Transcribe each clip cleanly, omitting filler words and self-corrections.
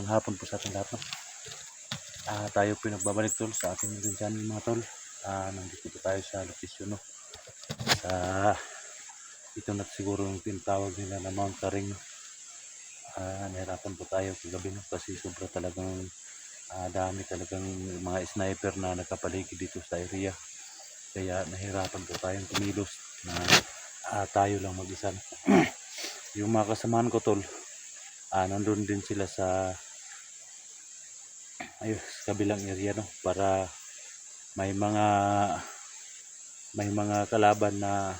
Magandang hapon po sa ating lahat. No? Tayo po nagbabalik tol sa ating YouTube channel mga tol. Nandito po tayo sa location, no? Sa ito na siguro yung tinatawag nila na Mount Karing. Nahirapan po tayo kagabi, no? Kasi sobra talagang dami talagang mga sniper na nakapaligid dito sa area. Kaya nahirapan po tayong kumilos na tayo lang mag-isa. Yung mga kasamahan ko tol, nandun din sila sa kabilang area, no, para may mga kalaban na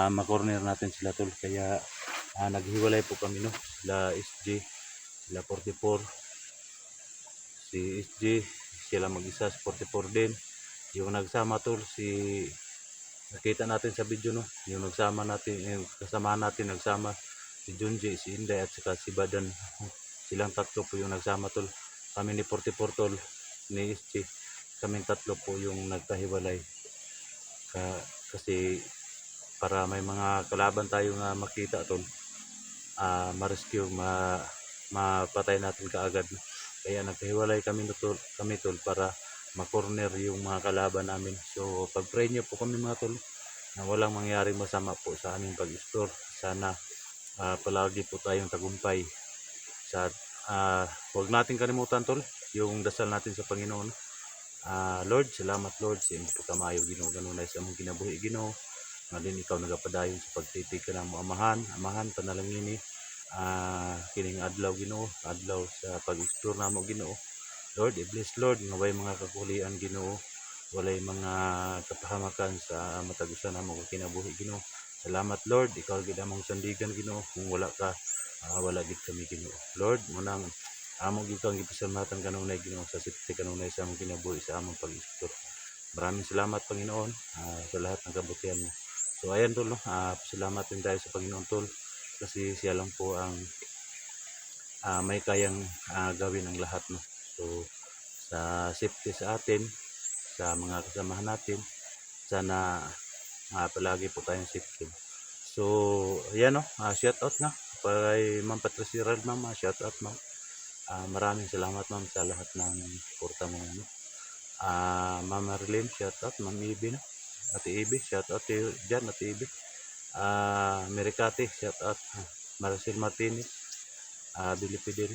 makorner natin sila tol. Kaya naghiwalay po kami, no, sila SG, sila 44, si SG sila mag-isa, 44 din. Yung nagsama tol, nakita natin sa video, no, yung nagsama natin, yung kasama natin nagsama, si Junji, si Inday at saka si Badan. Silang tatlo po yung nagsama tol. Kami ni 44 tol, ni SG, kaming tatlo po yung nagkahiwalay. Kasi para may mga kalaban tayo na makita tol, ma-rescue, mapatay natin kaagad. Kaya nagkahiwalay kami tol para ma-corner yung mga kalaban namin. So pag-pray nyo po kami mga tol na walang mangyaring masama po sa aming pag-explore. Sana palagi po tayong tagumpay. Huwag natin kalimutan tol yung dasal natin sa Panginoon. Lord, salamat Lord sa imong pagkamayo Ginoo, ganunay sa among kinabuhi Ginoo. Ngadin ikaw nagapadayon sa pagtitig ka ng amahan panalangin ni kining adlaw Ginoo, adlaw sa pag-explore namo Ginoo. Lord, i-bless Lord nga way mga kakulian Ginoo, walay mga kapahamakan sa matagusan namo kinabuhi Ginoo. Salamat Lord, ikaw gid among sandigan Ginoo. Kung wala ka, wala gid kami Ginoo. Lord, munang among gid kang gipasalamatan kanunay Ginoo sa sipti kanunay sa among kinabuhi sa among pag-explore. Maraming salamat Panginoon sa lahat ng kabutihan mo. So ayan tol, no? Salamat din tayo sa Panginoon tol, kasi siya lang po ang may kayang gawin ang lahat, no. So sa safety sa atin, sa mga kasamahan natin, sana palagi po tayong safety. So ayan, no, shout out na kay Ma'am Patricia Rad, ma'am, shout out ma'am. Maraming salamat ma'am sa lahat ng suporta mo, no. Ma'am Marilyn, shout out. Ma'am Ibi, no? Ate Ibi, shout out to dyan, Ate Ibi. Mericati, shout out. Maricel Martinez, Billy Fidel,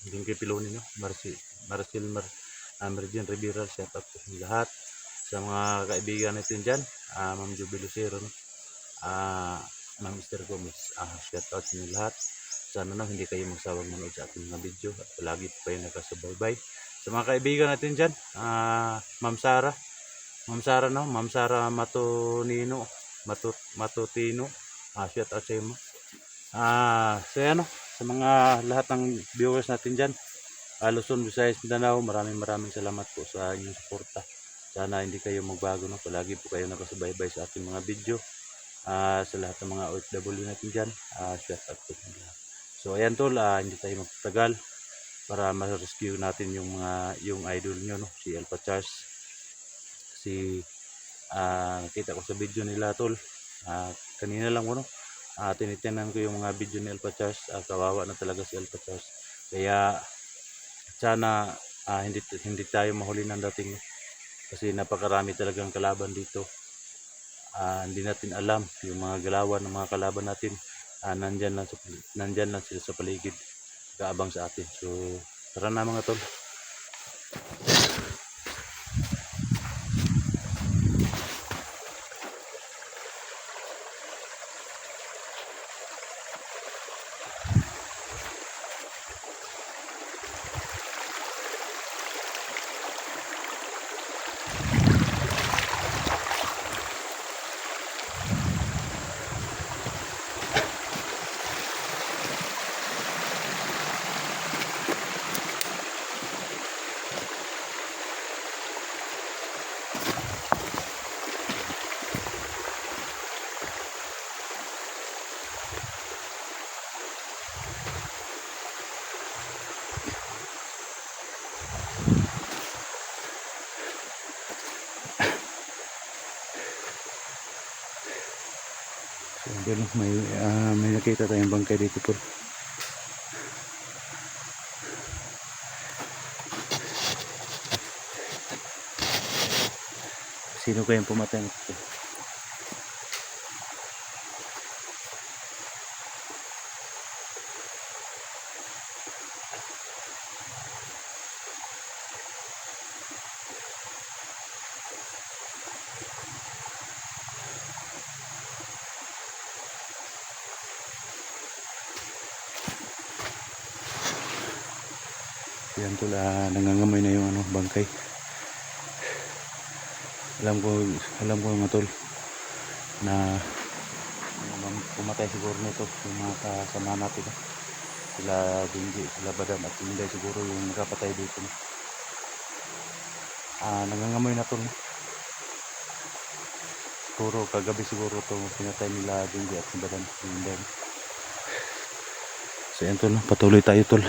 Dinky Piloni, no? Maricel Mergen Rivera, shout out po sa lahat. Sa mga kaibigan natin dyan, Ma'am Juby Lucero, no? Ma'am Esther Gomez, shout out sa lahat. Sana na hindi kayo magsawang manood sa ating mga video at palagi po kayo nakasubaybay. Sa mga kaibigan natin dyan, Ma'am Sara, no? Ma'am Sara Matutino, shout out sa iyo mo. So yan, no? Sa mga lahat ng viewers natin dyan, Luzon, Visayas, Mindanao, maraming salamat po sa inyong suporta. Sana hindi kayo magbago, no? Palagi po kayo nakasubaybay sa ating mga video. Sa lahat ng mga OFW natin dyan, shout out po sa lahat. So ayan tol, hindi tayo magtagal para ma-rescue natin yung idol nyo, no? Si Alpha Charles. Nakita ko sa video nila tol, kanina lang no, tinitinan ko yung mga video ni Alpha Charles. Kawawa na talaga si Alpha Charles. Kaya sana hindi tayo mahuli ng dating, kasi napakarami talagang kalaban dito. Hindi natin alam yung mga galawan ng mga kalaban natin. Nandyan lang sila sa paligid, kaabang sa atin. So tara na mga tol. Doon, may nakita tayong bangkay dito po. Sino kayang pumatay nito? Yan tol, nangangamoy na yung bangkay. Alam ko mga tol na pumatay siguro nito yung mga kasama natin. Sila Dingy, sila Badam at Inday siguro yung nakapatay dito. Nangangamoy na tol. Siguro kagabi siguro to pinatay nila Dingy at Badam at Inday. So yan tol, patuloy tayo tol.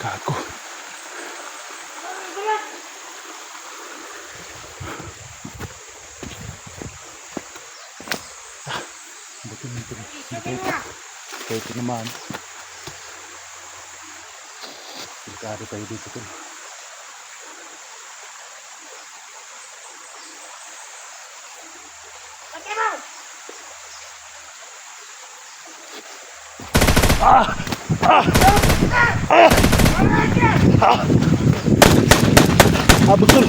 Gago. Buti nito. Kahit naman. Delikado tayo dito tol. Betul.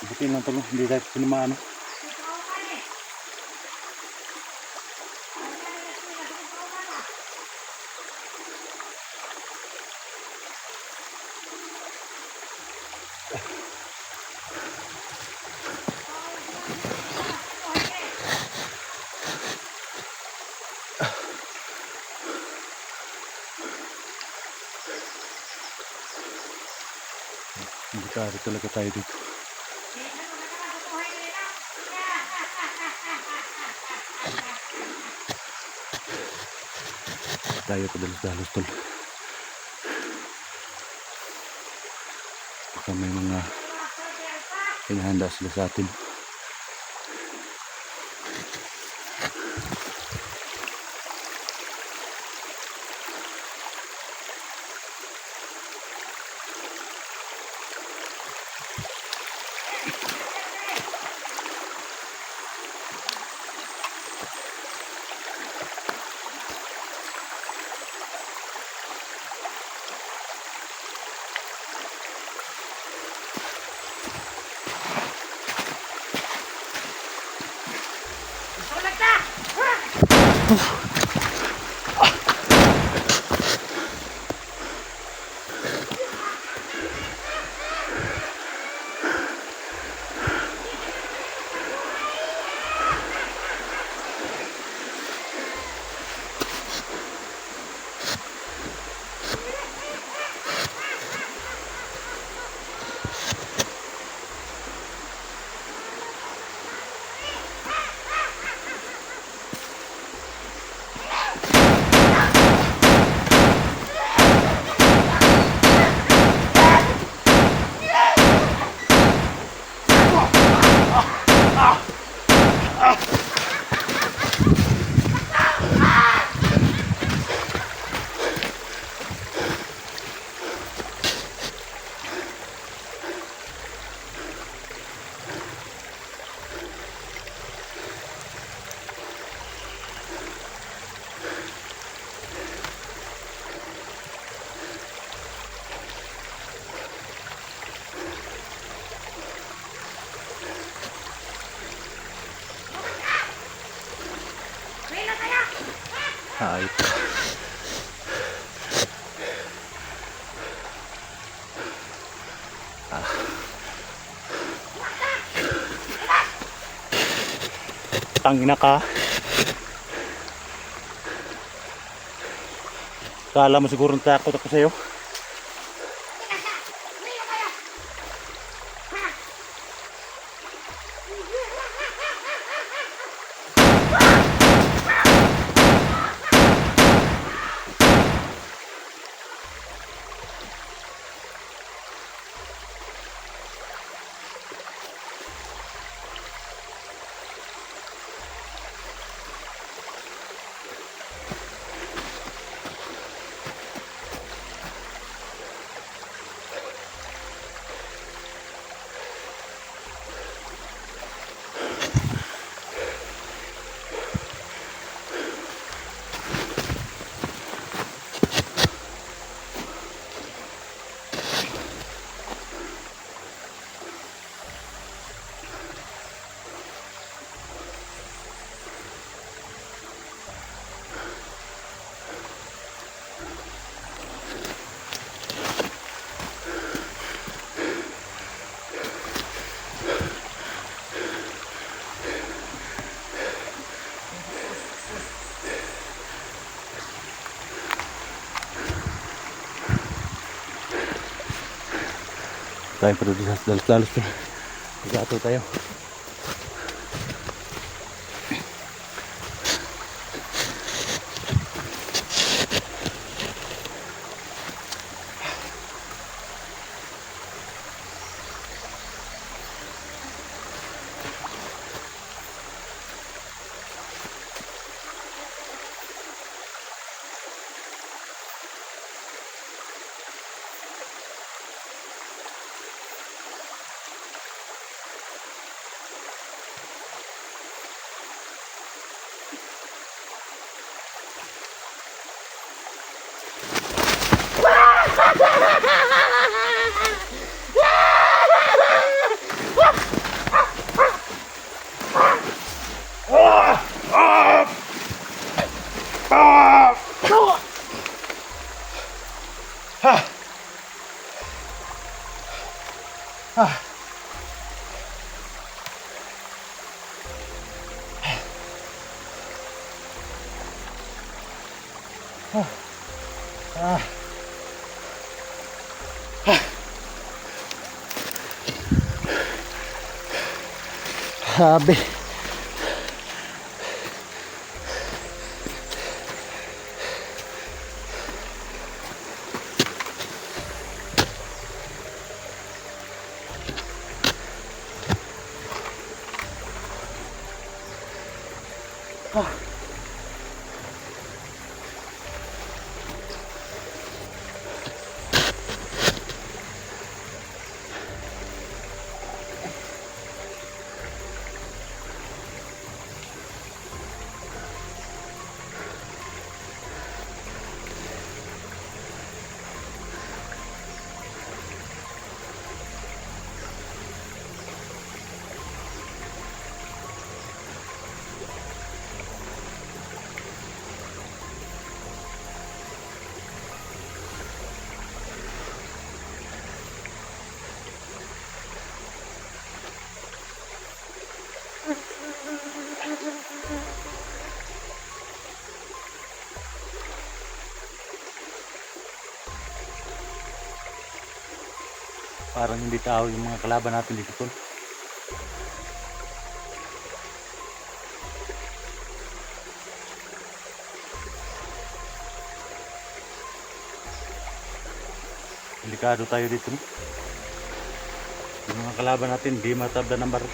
Ibutin lang tol, hindi tayo pinamaan. Delikado talaga tayo dito. Tayo padalos-dalos tol. Baka may mga pinahanda sila sa atin. Tangina ka. Kala mo siguro takot ako sa'yo. Tayo pa doon sa dalos-dalos to. Mag-ato tayo. Sabi. Parang hindi tao yung mga kalaban natin dito tol. Delikado tayo dito no? Yung mga kalaban natin di matabla ng baril.